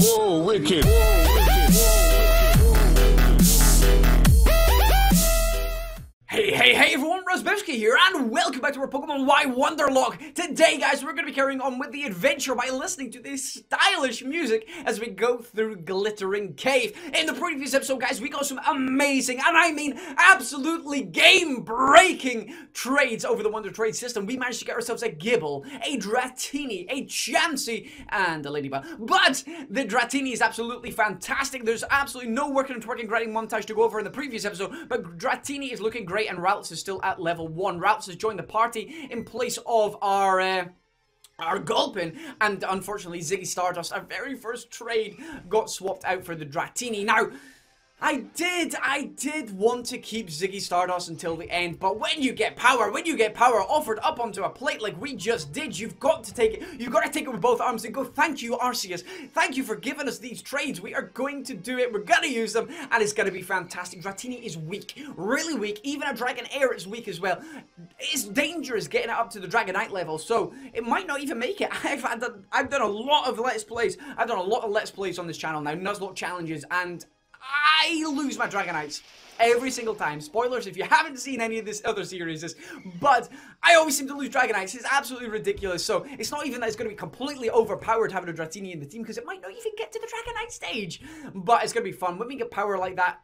Whoa, wicked. Hey everyone, Rosbowski here, and welcome back to our Pokemon Y Wonderlocke. Today, guys, we're going to be carrying on with the adventure by listening to this stylish music as we go through Glittering Cave. In the previous episode, guys, we got some amazing, and I mean absolutely game-breaking trades over the Wonder Trade system. We managed to get ourselves a Gible, a Dratini, a Chansey, and a Ladybug. But the Dratini is absolutely fantastic. There's absolutely no working and twerking grinding montage to go over in the previous episode, but Dratini is looking great, and Ralts is still at level 1. Ralts has joined the party in place of our Gulpin, and unfortunately Ziggy Stardust, our very first trade, got swapped out for the Dratini. Now, I did want to keep Ziggy Stardust until the end, but when you get power offered up onto a plate like we just did, you've got to take it. You've got to take it with both arms and go, thank you, Arceus. Thank you for giving us these trades. We are going to do it. We're going to use them, and it's going to be fantastic. Dratini is weak, really weak. Even a Dragonair is weak as well. It's dangerous getting it up to the Dragonite level, so it might not even make it. I've done a lot of Let's Plays. I've done a lot of Let's Plays on this channel now, Nuzlocke challenges, and I lose my Dragonites every single time. Spoilers if you haven't seen any of this other series, but I always seem to lose Dragonites. It's absolutely ridiculous. So it's not even that it's going to be completely overpowered having a Dratini in the team, because it might not even get to the Dragonite stage. But it's going to be fun. When we get power like that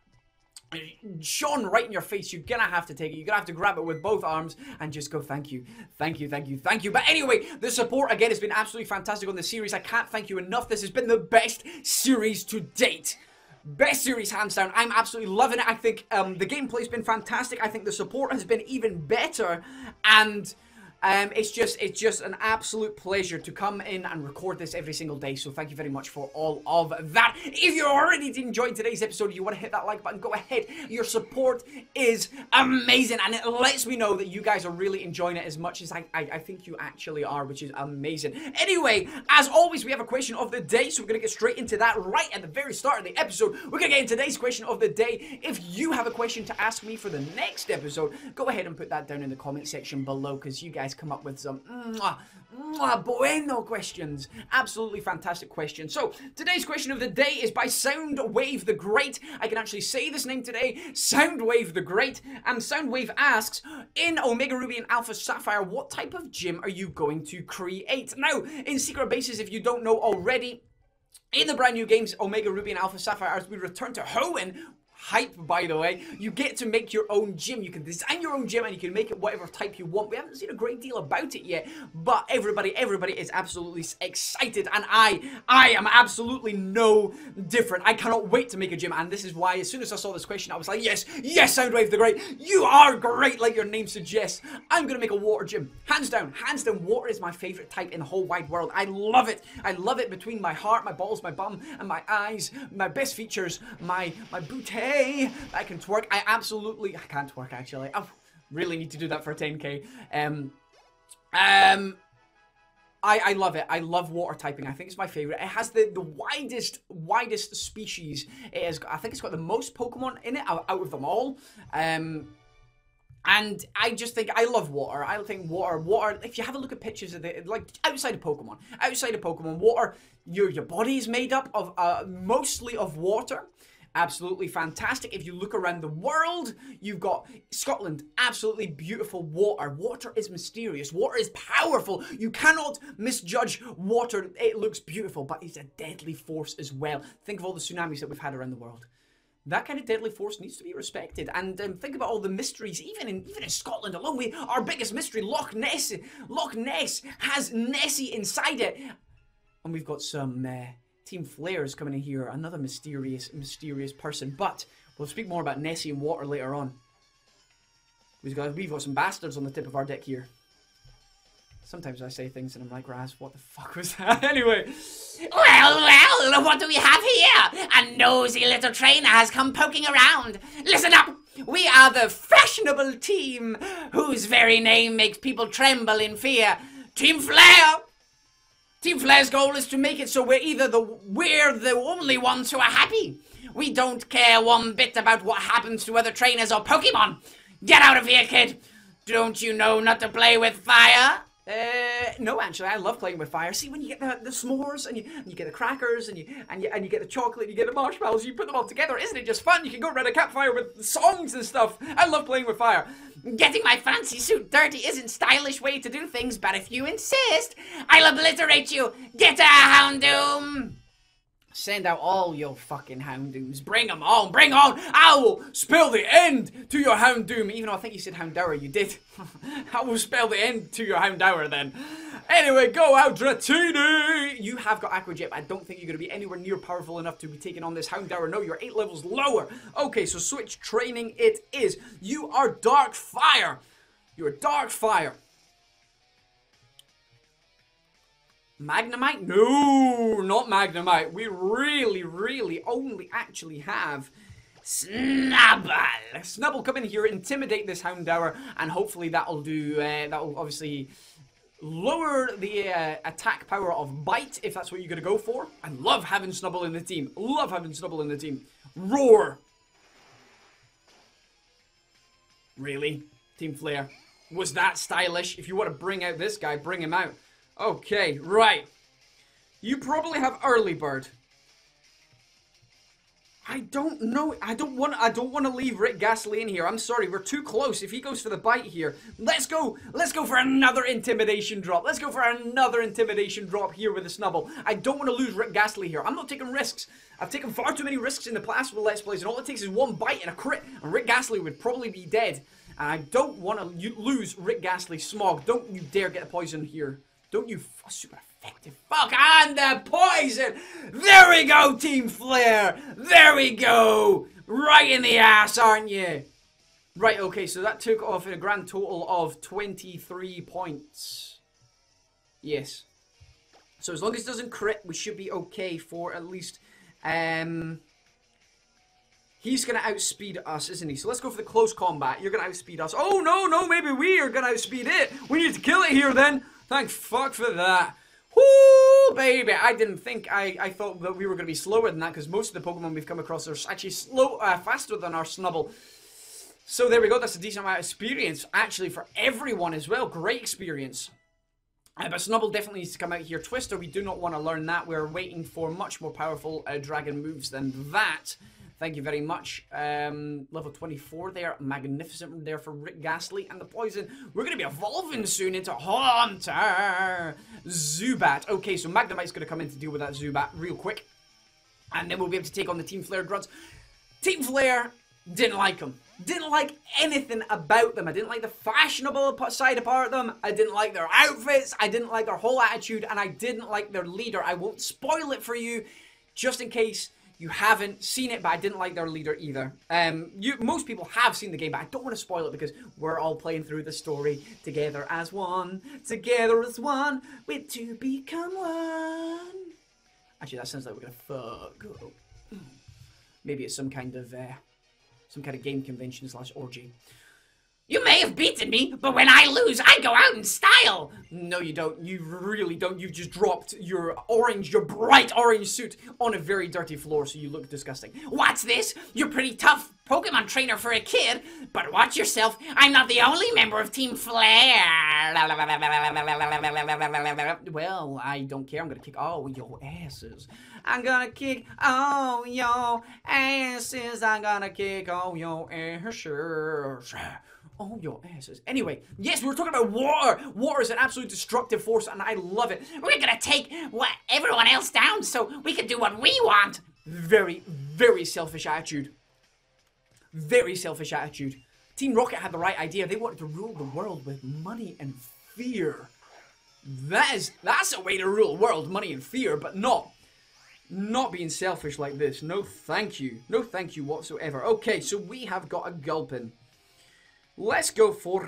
shone right in your face, you're gonna have to take it. You're gonna have to grab it with both arms and just go, thank you, thank you, thank you, thank you. But anyway, the support again has been absolutely fantastic on this series. I can't thank you enough. This has been the best series to date. Best series, hands down. I'm absolutely loving it. I think the gameplay's been fantastic. I think the support has been even better, and it's just an absolute pleasure to come in and record this every single day. So thank you very much for all of that. If you already enjoyed today's episode, you want to hit that like button, go ahead. Your support is amazing, and it lets me know that you guys are really enjoying it as much as I think you actually are, which is amazing. Anyway, as always, we have a question of the day, so we're going to get straight into that right at the very start of the episode. We're going to get into today's question of the day. If you have a question to ask me for the next episode, go ahead and put that down in the comment section below, because you guys come up with some bueno questions. Absolutely fantastic questions. So today's question of the day is by Soundwave the Great. I can actually say this name today, Soundwave the Great. And Soundwave asks, in Omega Ruby and Alpha Sapphire, what type of gym are you going to create? Now, in Secret Bases, if you don't know already, in the brand new games Omega Ruby and Alpha Sapphire, as we return to Hoenn, hype, by the way, you get to make your own gym. You can design your own gym, and you can make it whatever type you want. We haven't seen a great deal about it yet, but everybody is absolutely excited, and I am absolutely no different. I cannot wait to make a gym, and this is why as soon as I saw this question, I was like, yes, Soundwave the Great, you are great, like your name suggests. I'm gonna make a water gym. Hands down, water is my favorite type in the whole wide world. I love it. I love it between my heart, my balls, my bum, and my eyes. My best features, my booty. I can twerk. I can't twerk, actually. I really need to do that for 10k. I love it. I love water typing. I think it's my favorite. It has the widest species. It has, I think it's got the most Pokemon in it out of them all. And I just think, I love water. I think water, if you have a look at pictures of it, like outside of Pokemon, water, your body is made up of mostly of water. Absolutely fantastic. If you look around the world, you've got Scotland, absolutely beautiful water. Water is mysterious. Water is powerful. You cannot misjudge water. It looks beautiful, but it's a deadly force as well. Think of all the tsunamis that we've had around the world. That kind of deadly force needs to be respected. And think about all the mysteries, even in Scotland alone. Our biggest mystery, Loch Ness. Loch Ness has Nessie inside it. And we've got some Team Flares coming in here, another mysterious person. But we'll speak more about Nessie and water later on. We've got some bastards on the tip of our deck here. Sometimes I say things and I'm like, Raz, what the fuck was that? Anyway. Well, what do we have here? A nosy little trainer has come poking around. Listen up! We are the fashionable team whose very name makes people tremble in fear. Team Flare! Team Flare's goal is to make it so we're the only ones who are happy. We don't care one bit about what happens to other trainers or Pokemon. Get out of here, kid. Don't you know not to play with fire? No, actually, I love playing with fire. See, when you get the s'mores and you get the crackers and you get the chocolate, you get the marshmallows, you put them all together. Isn't it just fun? You can go around a campfire with songs and stuff. I love playing with fire. Getting my fancy suit dirty isn't stylish way to do things, but if you insist, I'll obliterate you. Get a Houndoom. Send out all your fucking Houndooms. Bring them on, bring on. I will spell the end to your Houndoom. Even though I think you said Houndour, you did. I will spell the end to your Houndour then. Anyway, go out, Dratini. You have got Aqua Jet, but I don't think you're going to be anywhere near powerful enough to be taking on this Houndour. No, you're 8 levels lower. Okay, so switch training it is. You are Dark Fire. You're Dark Fire. Magnemite? No, not Magnemite. We really only actually have Snubble. Snubble, come in here, intimidate this Houndour, and hopefully that'll do, that'll obviously lower the attack power of Bite, if that's what you're going to go for. I love having Snubble in the team. Love having Snubble in the team. Roar. Really? Team Flare. Was that stylish? If you want to bring out this guy, bring him out. Okay, right. You probably have Early Bird. I don't know. I don't want to leave Rick Ghastly in here. I'm sorry, we're too close. If he goes for the bite here, let's go for another intimidation drop. Let's go for another intimidation drop here with the Snubble. I don't want to lose Rick Ghastly here. I'm not taking risks. I've taken far too many risks in the past with Let's Plays, and all it takes is one bite and a crit, and Rick Ghastly would probably be dead. And I don't want to lose Rick Ghastly. Smog, don't you dare get the poison here. Don't you super effective fuck on the poison. There we go, Team Flare. There we go. Right in the ass, aren't you? Right, okay, so that took off a grand total of 23 points. Yes. So as long as it doesn't crit, we should be okay for at least, he's going to outspeed us, isn't he? So let's go for the close combat. You're going to outspeed us. Oh, no, maybe we are going to outspeed it. We need to kill it here then. Thank fuck for that. Whoo, baby. I didn't think, I thought that we were going to be slower than that, because most of the Pokemon we've come across are actually faster than our Snubble. So there we go. That's a decent amount of experience, actually, for everyone as well. Great experience. But Snubble definitely needs to come out here. Twister, we do not want to learn that. We're waiting for much more powerful dragon moves than that. Thank you very much. Level 24 there. Magnificent there for Rick Ghastly. And the poison, we're going to be evolving soon into Haunter. Zubat. Okay, so Magnemite's going to come in to deal with that Zubat real quick. And then we'll be able to take on the Team Flare Grunts. Team Flare, didn't like them. Didn't like anything about them. I didn't like the fashionable side about them. I didn't like their outfits. I didn't like their whole attitude. And I didn't like their leader. I won't spoil it for you, just in case you haven't seen it, but I didn't like their leader either. Most people have seen the game, but I don't want to spoil it because we're all playing through the story together as one. Together as one, we're to become one. Actually, that sounds like we're gonna fuck. Maybe it's some kind of game convention / orgy. You may have beaten me, but when I lose, I go out in style. No, you don't. You really don't. You've just dropped your bright orange suit on a very dirty floor, so you look disgusting. What's this? You're pretty tough Pokemon trainer for a kid, but watch yourself. I'm not the only member of Team Flare. Well, I don't care. I'm gonna kick all your asses. I'm gonna kick all your asses. I'm gonna kick all your asses. Oh, your asses. Anyway, yes, we were talking about water. Water is an absolute destructive force, and I love it. We're gonna take everyone else down so we can do what we want. Very, very selfish attitude. Very selfish attitude. Team Rocket had the right idea. They wanted to rule the world with money and fear. That's a way to rule the world, money and fear, but not being selfish like this. No, thank you. No, thank you whatsoever. Okay, so we have got a Gulpin. Let's go for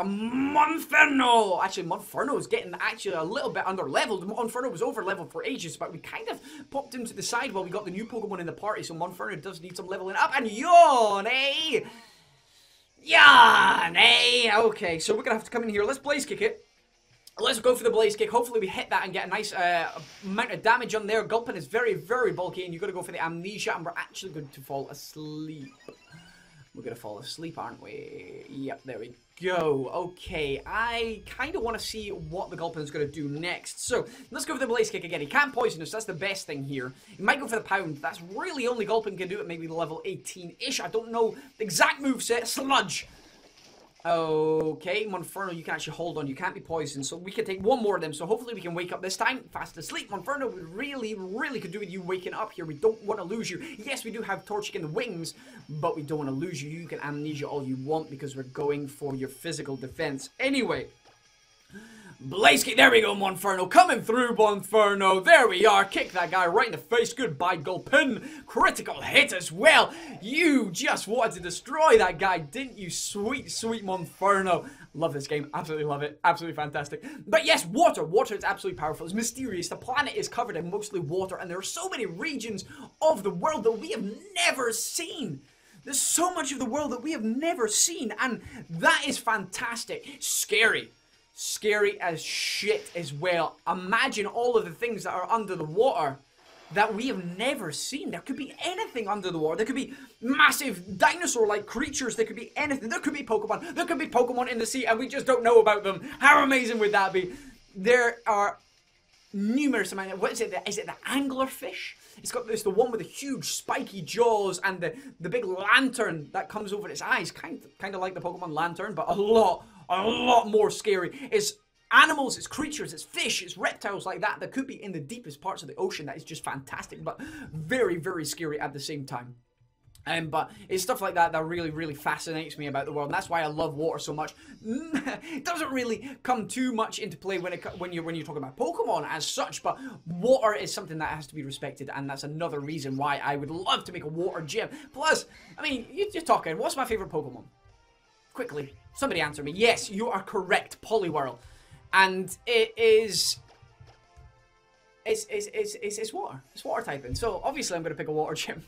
Monferno. Actually, Monferno is getting actually a little bit under-leveled. Monferno was over-leveled for ages, but we kind of popped him to the side while we got the new Pokemon in the party, so Monferno does need some leveling up. And yawn, eh? Yawn, eh? Okay, so we're going to have to come in here. Let's Blaze Kick it. Let's go for the Blaze Kick. Hopefully we hit that and get a nice amount of damage on there. Gulpin is very, very bulky, and you've got to go for the Amnesia, and we're actually going to fall asleep. We're gonna fall asleep, aren't we? Yep, there we go. Okay, I kind of want to see what the Gulpin's gonna do next. So, let's go for the Blaze Kick again. He can't poison us, that's the best thing here. He might go for the Pound. That's really only Gulpin can do at maybe level 18-ish. I don't know the exact moveset. Sludge! Okay, Monferno, you can actually hold on. You can't be poisoned, so we can take one more of them. So hopefully we can wake up this time. Fast asleep, Monferno, we really could do with you waking up here. We don't want to lose you. Yes, we do have Torchic in the wings, but we don't want to lose you. You can amnesia all you want because we're going for your physical defense. Anyway, Blaze Kick, there we go, Monferno, coming through, Monferno, there we are, kick that guy right in the face, goodbye, Gulpin, critical hit as well, you just wanted to destroy that guy, didn't you, sweet, sweet Monferno. Love this game, absolutely love it, absolutely fantastic. But yes, water is absolutely powerful, it's mysterious, the planet is covered in mostly water, and there are so many regions of the world that we have never seen. There's so much of the world that we have never seen, and that is fantastic, scary. Scary as shit as well. Imagine all of the things that are under the water that we have never seen. There could be anything under the water. There could be massive dinosaur-like creatures. There could be anything. There could be Pokemon. There could be Pokemon in the sea and we just don't know about them. How amazing would that be? There are numerous amounts. What is it? Is it the anglerfish? It's the one with the huge spiky jaws and the big lantern that comes over its eyes. Kind of like the Pokemon Lantern, but a lot more scary. It's animals, it's creatures, it's fish, it's reptiles like that that could be in the deepest parts of the ocean. That is just fantastic, but very, very scary at the same time. But it's stuff like that that really fascinates me about the world, and that's why I love water so much. It doesn't really come too much into play when you're talking about Pokemon as such, but water is something that has to be respected, and that's another reason why I would love to make a water gym. Plus, I mean, you're talking, what's my favorite Pokemon? Quickly, somebody answer me. Yes, you are correct, Poliwhirl, and it is. It's water. It's water typing. So obviously I'm going to pick a water gym.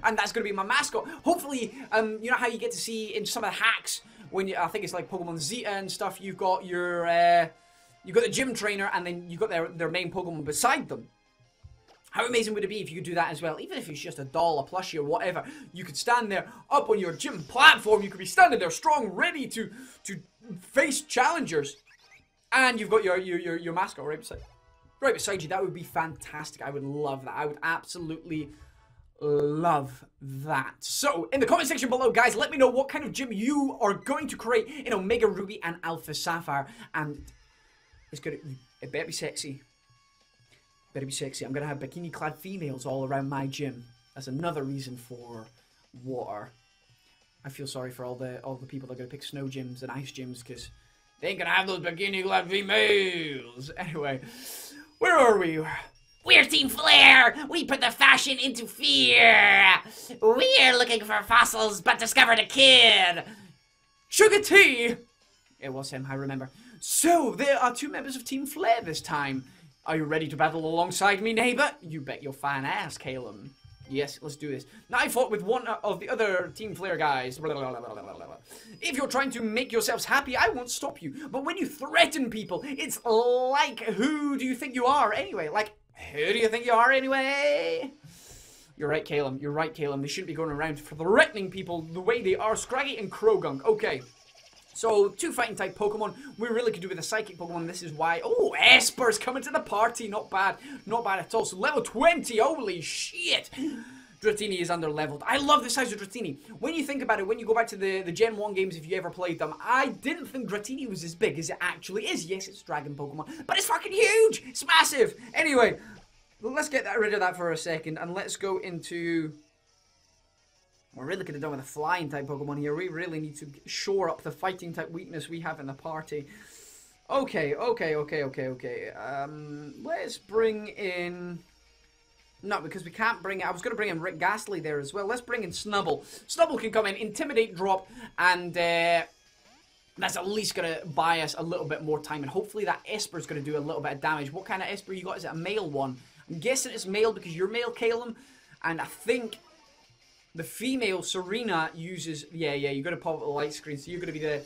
And that's going to be my mascot. Hopefully, you know how you get to see in some of the hacks when I think it's like Pokemon Zeta and stuff, you've got your you've got the gym trainer and then you've got their main Pokemon beside them. How amazing would it be if you could do that as well? Even if it's just a doll, a plushie, or whatever, you could stand there up on your gym platform. You could be standing there strong, ready to face challengers, and you've got your mascot right beside you. That would be fantastic. I would love that. I would absolutely love that. So, in the comment section below, guys, let me know what kind of gym you are going to create in Omega Ruby and Alpha Sapphire. And it's gonna, it better be sexy. Better be sexy. I'm gonna have bikini-clad females all around my gym. That's another reason for water. I feel sorry for all the people that are gonna pick snow gyms and ice gyms because they ain't gonna have those bikini-clad females. Anyway. Where are we? We're Team Flare! We put the fashion into fear! We're looking for fossils, but discovered a kid! Sugar Tea! It was him, I remember. So, there are two members of Team Flare this time. Are you ready to battle alongside me, neighbor? You bet your fine ass, Calum. Yes, let's do this. Now, I fought with one of the other Team Flare guys. Blah, blah, blah, blah, blah, blah. If you're trying to make yourselves happy, I won't stop you. But when you threaten people, it's like, who do you think you are anyway? Like, who do you think you are anyway? You're right, Calum. You're right, Calum. They shouldn't be going around threatening people the way they are. Scraggy and Krogunk. Okay. So, two fighting type Pokemon. We really could do with a psychic Pokemon. This is why. Oh, Esper's coming to the party. Not bad. Not bad at all. So, level 20. Holy shit. Dratini is under leveled. I love the size of Dratini. When you think about it, when you go back to the Gen 1 games, if you ever played them, I didn't think Dratini was as big as it actually is. Yes, it's Dragon Pokemon, but it's fucking huge. It's massive. Anyway, let's get rid of that for a second, and let's go into... We're really could have done with a flying type Pokemon here. We really need to shore up the fighting type weakness we have in the party. Okay. Let's bring in... No, because we can't bring... I was going to bring in Rick Ghastly there as well. Let's bring in Snubble. Snubble can come in, Intimidate, drop, and that's at least going to buy us a little bit more time. And hopefully that Esper's going to do a little bit of damage. What kind of Esper you got? Is it a male one? I'm guessing it's male because you're male, Calum. And I think... the female, Serena, uses... Yeah, you're going to pop up the light screen. So you're going to be the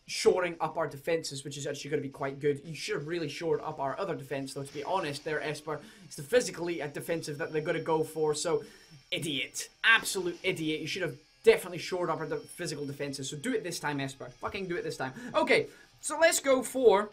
shoring up our defenses, which is actually going to be quite good. You should have really shored up our other defense, though, to be honest. Their Esper. It's the physically defensive that they're going to go for. So, idiot. Absolute idiot. You should have definitely shored up our physical defenses. So do it this time, Esper. Fucking do it this time. Okay, so let's go for...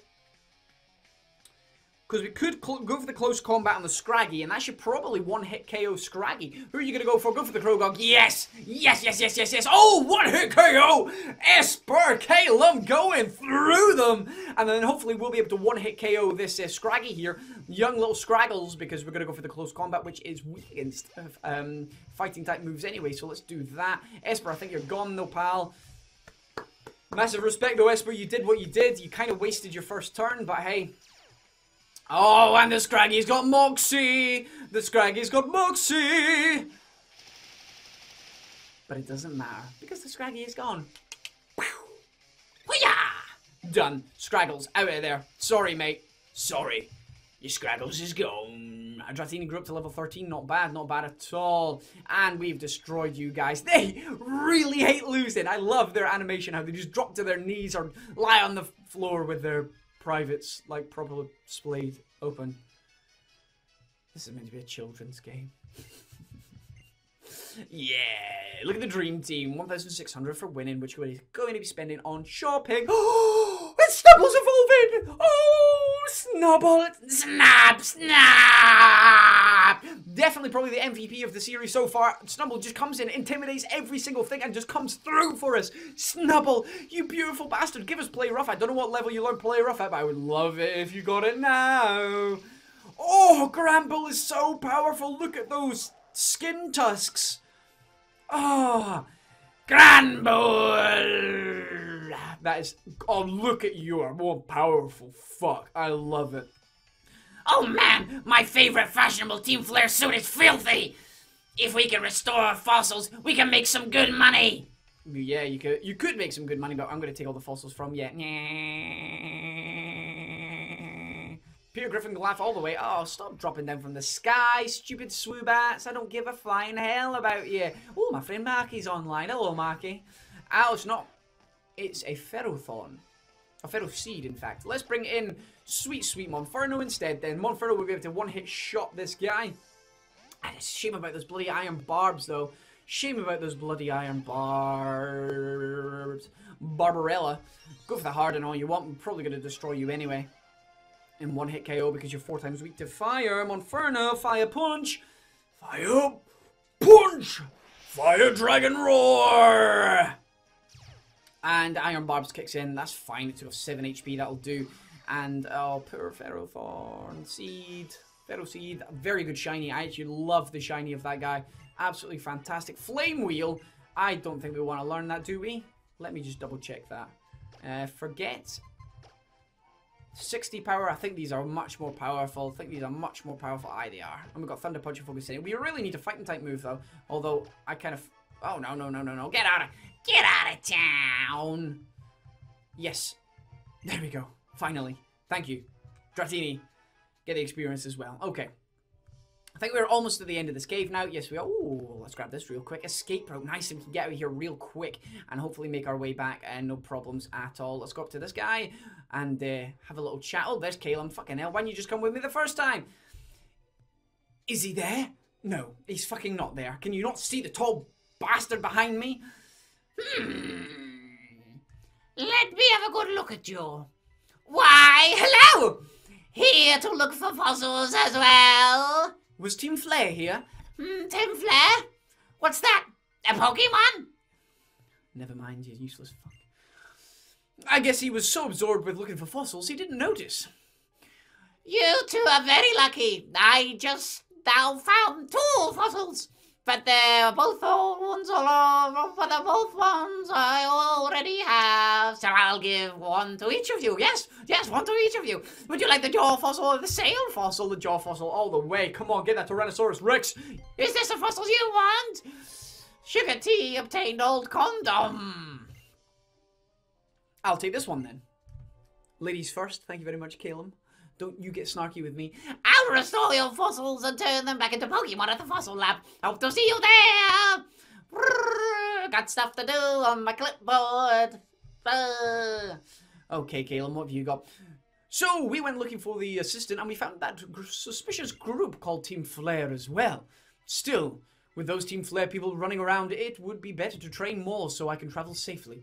Because we could go for the close combat on the Scraggy, and that should probably one-hit KO Scraggy. Who are you going to go for? Go for the Krogog. Yes! Yes, yes, yes, yes, yes. Oh, one-hit KO! Esper, Calum going through them! And then hopefully we'll be able to one-hit KO this Scraggy here. Young little Scraggles, because we're going to go for the close combat, which is weak against fighting type moves anyway, so let's do that. Esper, I think you're gone though, pal. Massive respect though, Esper. You did what you did. You kind of wasted your first turn, but hey... Oh, and the Scraggy's got Moxie! The Scraggy's got Moxie! But it doesn't matter, because the Scraggy is gone. Hoo-yah! Done. Scraggles, out of there. Sorry, mate. Sorry. Your Scraggles is gone. Dratini grew up to level 13. Not bad at all. And we've destroyed you guys. They really hate losing. I love their animation, how they just drop to their knees or lie on the floor with their... privates, like, properly displayed, open. This is meant to be a children's game. Yeah, look at the dream team. 1,600 for winning, which we're going to be spending on shopping. Oh, it's Snubble's evolving! Oh, Snubble! Snap, snap! Definitely probably the MVP of the series so far. Snubble just comes in, intimidates every single thing, and just comes through for us. Snubble, you beautiful bastard. Give us Play Rough. I don't know what level you learned Play Rough at, but I would love it if you got it now. Oh, Gramble is so powerful. Look at those skin tusks. Oh, Granbull! That is... Oh, look at you. Are more powerful. Fuck. I love it. Oh man, my favorite fashionable Team Flare suit is filthy! If we can restore our fossils, we can make some good money! Yeah, you could make some good money, but I'm going to take all the fossils from you. Peter Griffin laugh all the way. Oh, stop dropping down from the sky, stupid swoobats. I don't give a flying hell about you. Oh, my friend Marky's online. Hello, Marky. Oh, it's not. It's a Ferrothorn. A Ferroseed, in fact. Let's bring in sweet, sweet Monferno instead, then. Monferno will be able to one-hit shot this guy. And it's a shame about those bloody iron barbs, though. Shame about those bloody iron barbs. Barbarella. Go for the harden all you want. I'm probably going to destroy you anyway. In one-hit KO because you're 4 times weak to fire. Monferno, fire punch. Fire punch. Fire dragon roar. And Iron Barbs kicks in. That's fine. It's got 7 HP. That'll do. And, oh, poor Ferrothorn. Seed. Ferroseed. Very good shiny. I actually love the shiny of that guy. Absolutely fantastic. Flame Wheel. I don't think we want to learn that, do we? Let me just double check that. Forget. 60 power. I think these are much more powerful. Aye, they are. And we've got Thunder Punch and Focus in. We really need a fighting type move, though. Although, I kind of... Oh, no. Get out of town. Yes. There we go. Finally. Thank you. Dratini. Get the experience as well. Okay. I think we're almost at the end of this cave now. Yes, we are. Ooh, let's grab this real quick. Escape route. Nice. And we can get out of here real quick and hopefully make our way back. And no problems at all. Let's go up to this guy and have a little chat. Oh, there's Calum. Fucking hell. Why didn't you just come with me the first time? Is he there? No, he's fucking not there. Can you not see the tall bastard behind me? Let me have a good look at you. Why, hello! Here to look for fossils as well. Was Team Flare here? Team Flare? What's that? A Pokemon? Never mind, you useless fuck. I guess he was so absorbed with looking for fossils he didn't notice. You two are very lucky. I just now found 2 fossils. But they're both ones I already have. So I'll give 1 to each of you. Yes, 1 to each of you. Would you like the jaw fossil or the sail fossil? The jaw fossil all the way. Come on, get that Tyrannosaurus Rex. Is this the fossils you want? Sugar tea obtained old condom. I'll take this one then. Ladies first. Thank you very much, Calum. Don't you get snarky with me. I'll restore your fossils and turn them back into Pokemon at the Fossil Lab. Hope to see you there. Got stuff to do on my clipboard. Okay, Calum, what have you got? So, we went looking for the assistant and we found that suspicious group called Team Flare as well. Still, With those Team Flare people running around, it would be better to train more so I can travel safely.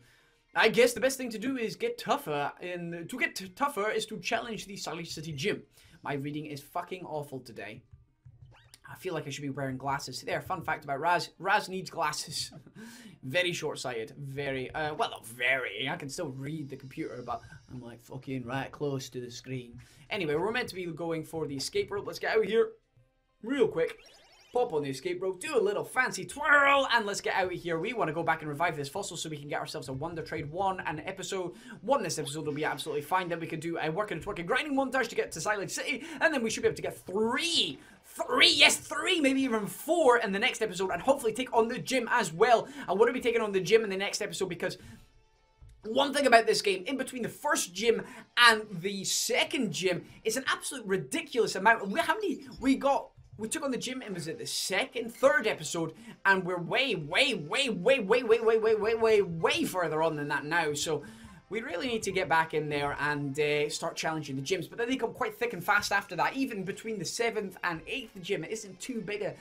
I guess the best thing to do is get tougher, and to get tougher is to challenge the Silent City Gym. My reading is fucking awful today. I feel like I should be wearing glasses. There, fun fact about Raz. Raz needs glasses. Very short-sighted. Very, well, not very. I can still read the computer, but I'm like fucking right close to the screen. Anyway, we're meant to be going for the escape rope. Let's get out of here real quick. Pop on the escape rope, do a little fancy twirl, and let's get out of here. We want to go back and revive this fossil so we can get ourselves a Wonder Trade 1 and episode 1. This episode will be absolutely fine. Then we can do a working and twerking grinding montage to get to Silent City, and then we should be able to get three, maybe even 4 in the next episode, and hopefully take on the gym as well. I want to be taking on the gym in the next episode because one thing about this game, in between the first gym and the second gym, it's an absolute ridiculous amount. We took on the gym, and was it the third episode, and we're way further on than that now, so we really need to get back in there and start challenging the gyms. But then they come quite thick and fast after that. Even between the 7th and 8th gym, it isn't too big a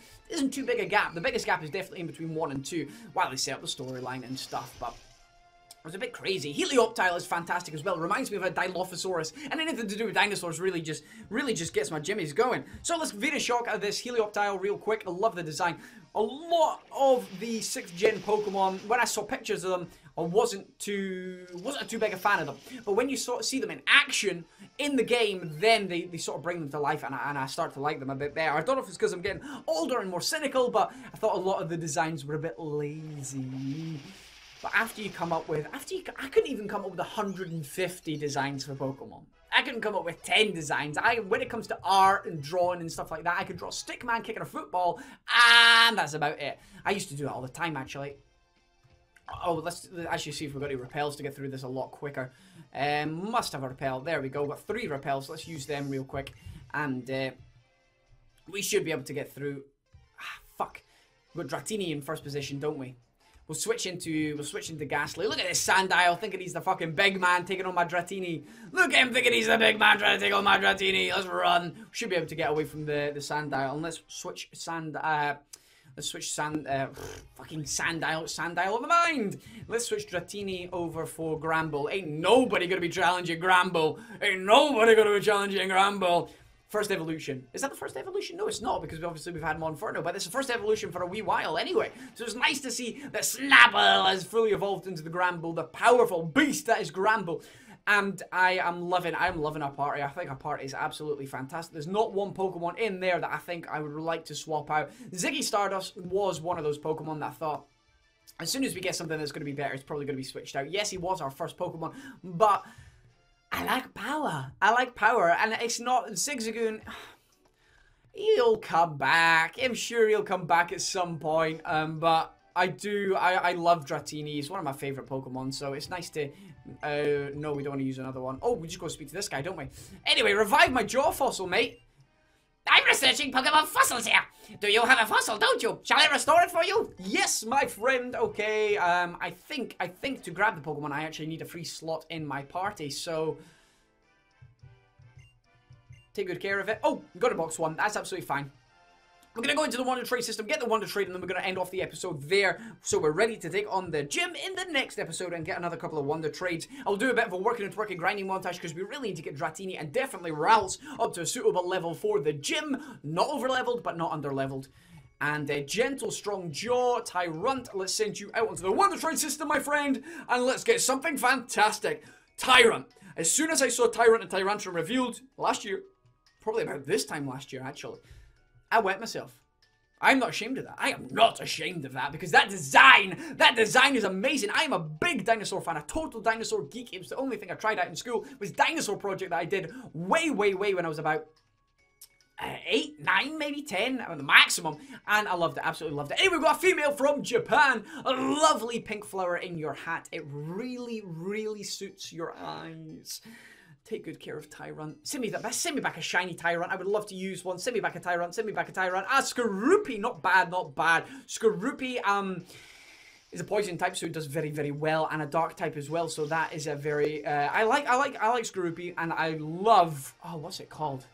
gap. The biggest gap is definitely in between 1 and 2, while they set up the storyline and stuff, but it was a bit crazy. Helioptile is fantastic as well. It reminds me of a Dilophosaurus, and anything to do with dinosaurs really just gets my jimmies going. So let's Venus Shock out of this Helioptile real quick. I love the design. A lot of the 6th gen Pokemon, when I saw pictures of them, I wasn't too big a fan of them. But when you sort of see them in action in the game, then they sort of bring them to life, and I start to like them a bit better. I don't know if it's because I'm getting older and more cynical, but I thought a lot of the designs were a bit lazy. But after you come up with, I couldn't even come up with 150 designs for Pokemon. I couldn't come up with 10 designs. When it comes to art and drawing and stuff like that, I could draw a stick man kicking a football, and that's about it. I used to do it all the time, actually. Oh, let's actually see if we've got any repels to get through this a lot quicker. Must have a repel. There we go. We've got 3 repels. Let's use them real quick, and we should be able to get through. Fuck. We've got Dratini in first position, don't we? We'll switch into Ghastly. Look at this Sandile thinking he's the fucking big man taking on my Dratini. Look at him thinking he's the big man trying to take on my Dratini. Let's run. We should be able to get away from the Sandile. And let's switch Sandile of the mind. Let's switch Dratini over for Gramble. Ain't nobody gonna be challenging Gramble. Ain't nobody gonna be challenging Gramble. First evolution. Is that the first evolution? No, it's not, because obviously we've had Monferno, but it's the first evolution for a wee while anyway. So it's nice to see that Snapple has fully evolved into the Gramble, the powerful beast that is Gramble. And I'm loving our party. I think our party is absolutely fantastic. There's not one Pokemon in there that I think I would like to swap out. Ziggy Stardust was one of those Pokemon that I thought, as soon as we get something that's going to be better, it's probably going to be switched out. Yes, he was our first Pokemon, but I like power. And it's not Zigzagoon. He'll come back. I'm sure he'll come back at some point. But I love Dratini. He's one of my favorite Pokemon, so it's nice to. No, we don't want to use another one. Oh, we just go speak to this guy, don't we? Anyway, revive my jaw fossil, mate. I'm researching Pokemon fossils here. Do you have a fossil, don't you? Shall I restore it for you? Yes, my friend. Okay, I think to grab the Pokemon, I actually need a free slot in my party, so take good care of it. Oh, got a box 1. That's absolutely fine. We're going to go into the Wonder Trade system, get the Wonder Trade, and then we're going to end off the episode there. So we're ready to take on the gym in the next episode and get another couple of Wonder Trades. I'll do a bit of a working and twerking grinding montage because we really need to get Dratini and definitely Ralts up to a suitable level for the gym. Not over-leveled, but not under-leveled. And a gentle, strong jaw, Tyrunt. Let's send you out onto the Wonder Trade system, my friend, and let's get something fantastic. Tyrunt. As soon as I saw Tyrunt and Tyrantrum revealed last year, probably about this time last year, actually, I wet myself. I'm not ashamed of that. I am not ashamed of that because that design is amazing. I am a big dinosaur fan, a total dinosaur geek. It was the only thing I tried out in school was Dinosaur Project that I did way when I was about 8, 9, maybe 10, the maximum, and I loved it, absolutely loved it. Anyway, we've got a female from Japan, a lovely pink flower in your hat. It really suits your eyes. Take good care of Tyrunt. Send me back a shiny Tyrunt. I would love to use one. Send me back a Tyrunt. Ah, Skorupi, not bad. Skorupi, is a poison type, so it does very well, and a dark type as well. So that is a very, I like Skorupi, and I love, oh, what's it called?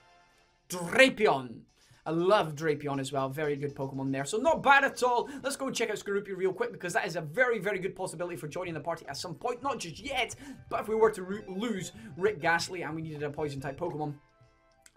Drapion. I love Drapion as well. Very good Pokemon there. So not bad at all. Let's go and check out Skorupi real quick, because that is a very, very good possibility for joining the party at some point. Not just yet, but if we were to lose Rick Ghastly and we needed a Poison-type Pokemon,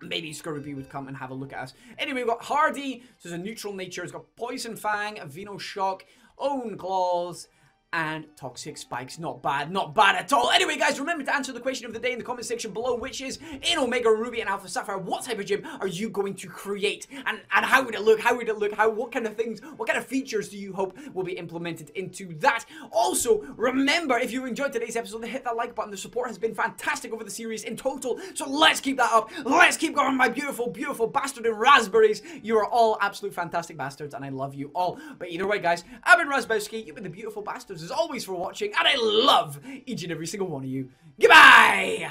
maybe Skorupi would come and have a look at us. Anyway, we've got Hardy, so it's a neutral nature. It's got Poison Fang, Venoshock, Shock, Own Claws, and Toxic Spikes. Not bad at all. Anyway, guys, remember to answer the question of the day in the comment section below, which is, in Omega Ruby and Alpha Sapphire, what type of gym are you going to create? And how would it look? What kind of things, what kind of features do you hope will be implemented into that? Also, remember, if you enjoyed today's episode, to hit that like button. The support has been fantastic over the series in total, so let's keep that up. Let's keep going, my beautiful, beautiful bastard and raspberries. You are all absolute fantastic bastards, and I love you all. But either way, guys, I've been Razbowski. You've been the beautiful bastards as always for watching, and I love each and every single one of you. Goodbye!